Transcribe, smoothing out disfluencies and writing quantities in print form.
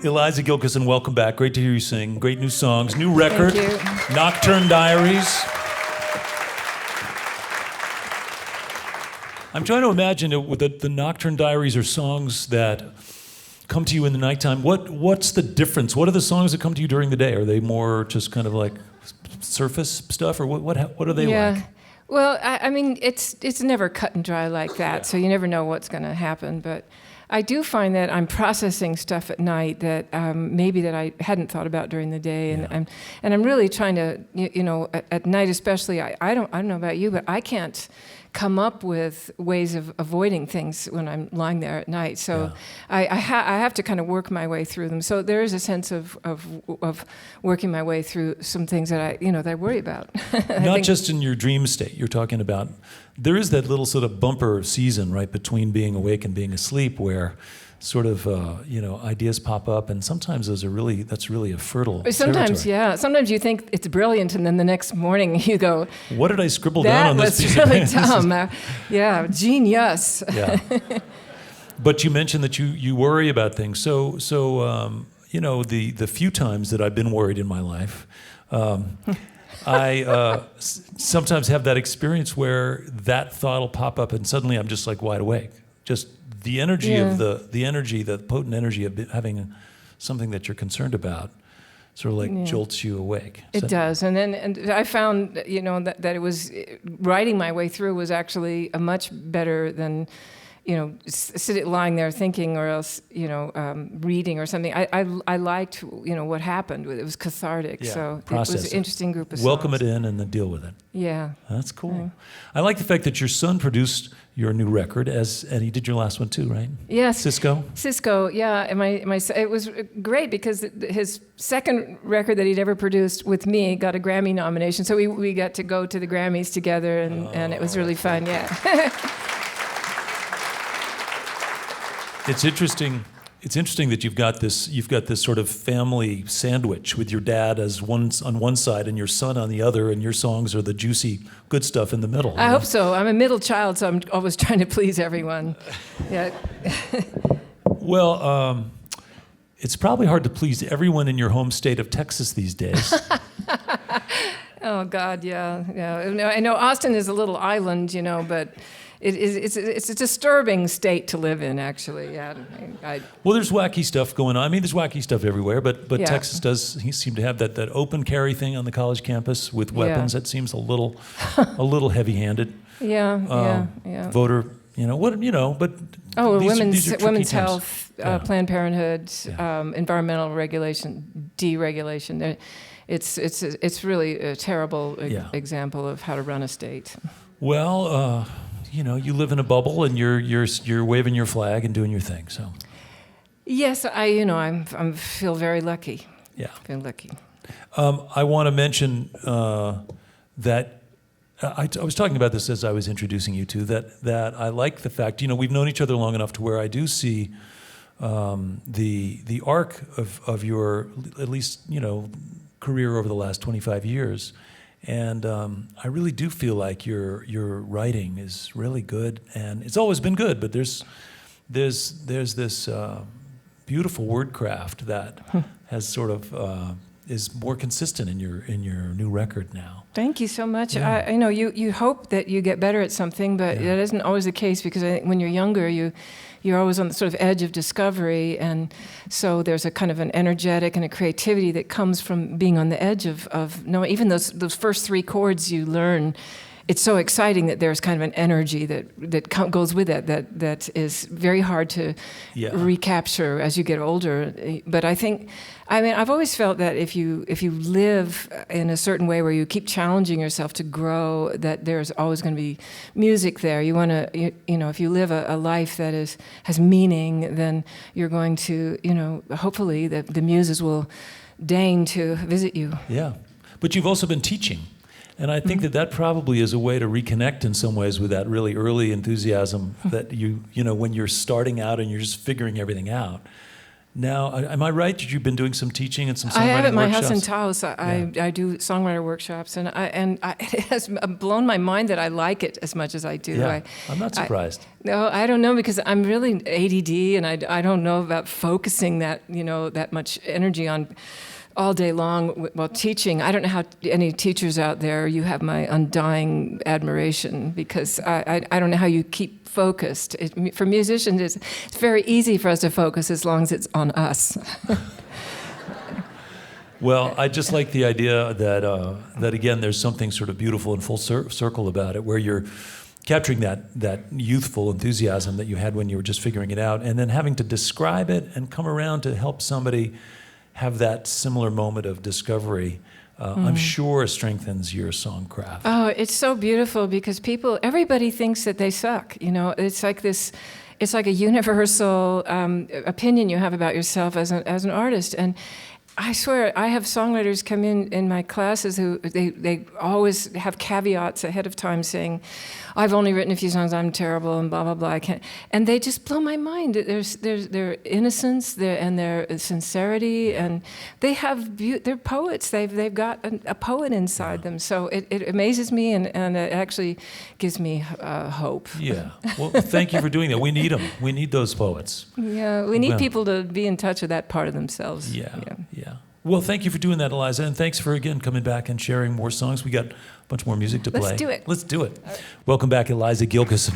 Eliza Gilkyson, welcome back. Great to hear you sing. Great new songs, new record, Nocturne Diaries. I'm trying to imagine the Nocturne Diaries are songs that come to you in the nighttime. What's the difference? What are the songs that come to you during the day? Are they more just kind of like surface stuff, or what are they like? Well, I mean, it's never cut and dry like that, so you never know what's going to happen. But I do find that I'm processing stuff at night that maybe that I hadn't thought about during the day, and I'm really trying to, at night especially. I don't know about you, but I can't come up with ways of avoiding things when I'm lying there at night. So I have to kind of work my way through them. So there is a sense of working my way through some things that I worry about. Not just in your dream state. You're talking about, there is that little sort of bumper season right between being awake and being asleep where sort of ideas pop up, and sometimes that's really a fertile sometimes territory. Sometimes you think it's brilliant, and then the next morning you go, what did I scribble down on this piece of paper? That was really dumb. Genius. Yeah. But you mentioned that you worry about things. So the few times that I've been worried in my life, I sometimes have that experience where that thought will pop up, and suddenly I'm just like wide awake. Just the energy of the potent energy of having something that you're concerned about sort of like jolts you awake. It does. And I found, that it was, writing my way through was actually a much better than, lying there thinking, or else, reading or something. I liked, what happened. It was cathartic. Yeah. So Process it was an interesting group of songs. Welcome it in and then deal with it. Yeah. That's cool. I like the fact that your son produced your new record, and he did your last one too, right? Yes. Cisco, yeah. And it was great because his second record that he'd ever produced with me got a Grammy nomination. So we got to go to the Grammys together, and it was really fun, It's interesting that you've got this sort of family sandwich with your dad on one side and your son on the other, and your songs are the juicy good stuff in the middle. I hope so. I'm a middle child, so I'm always trying to please everyone. Yeah. Well, it's probably hard to please everyone in your home state of Texas these days. Oh God, yeah. I know Austin is a little island, but it's a disturbing state to live in, actually. Yeah. Well, there's wacky stuff going on. I mean, there's wacky stuff everywhere, but Texas does seem to have that open carry thing on the college campus with weapons. That seems a little heavy-handed. Yeah. Voter, but women's health, Planned Parenthood, environmental regulation, deregulation. It's really a terrible example of how to run a state. Well, you live in a bubble, and you're waving your flag and doing your thing. So, yes, I feel very lucky. Yeah, feel lucky. I want to mention that I was talking about this as I was introducing you to that I like the fact we've known each other long enough to where I do see the arc of your at least career over the last 25 years. And I really do feel like your writing is really good, and it's always been good. But there's this beautiful wordcraft that has sort of is more consistent in your new record now. Thank you so much. Yeah. I know you hope that you get better at something, but that isn't always the case, because I think when you're younger, you're always on the sort of edge of discovery, and so there's a kind of an energetic and a creativity that comes from being on the edge of knowing. Even those first three chords you learn, it's so exciting that there's kind of an energy that goes with it that is very hard to recapture as you get older. But I've always felt that if you live in a certain way where you keep challenging yourself to grow, that there's always going to be music there. You want to, if you live a life that has meaning, then you're going to, hopefully the muses will deign to visit you. Yeah, but you've also been teaching. And I think that probably is a way to reconnect in some ways with that really early enthusiasm that when you're starting out and you're just figuring everything out. Now, am I right? That you've been doing some teaching and some songwriting I have at my workshops? house in Taos. I do songwriter workshops, and it has blown my mind that I like it as much as I do. Yeah, I'm not surprised. No, I don't know, because I'm really ADD, and I don't know about focusing that much energy on all day long while teaching. I don't know how any teachers out there. You have my undying admiration, because I don't know how you keep focused. For musicians, it's very easy for us to focus as long as it's on us. Well, I just like the idea that again, there's something sort of beautiful and full circle about it, where you're capturing that youthful enthusiasm that you had when you were just figuring it out, and then having to describe it and come around to help somebody have that similar moment of discovery. I'm sure strengthens your songcraft. Oh, it's so beautiful, because everybody thinks that they suck. It's like this. It's like a universal opinion you have about yourself as an artist. And I swear, I have songwriters come in my classes who they always have caveats ahead of time saying, "I've only written a few songs, I'm terrible," and blah blah blah. I can't, and they just blow my mind. There's their innocence, and their sincerity, and they're poets. They've got a poet inside them. So it amazes me, and it actually gives me hope. Yeah. Well, thank you for doing that. We need them. We need those poets. Yeah, we need people to be in touch with that part of themselves. Yeah. Well, thank you for doing that, Eliza, and thanks for, again, coming back and sharing more songs. We got a bunch more music to play. Let's do it. Let's do it. Welcome back, Eliza Gilkyson.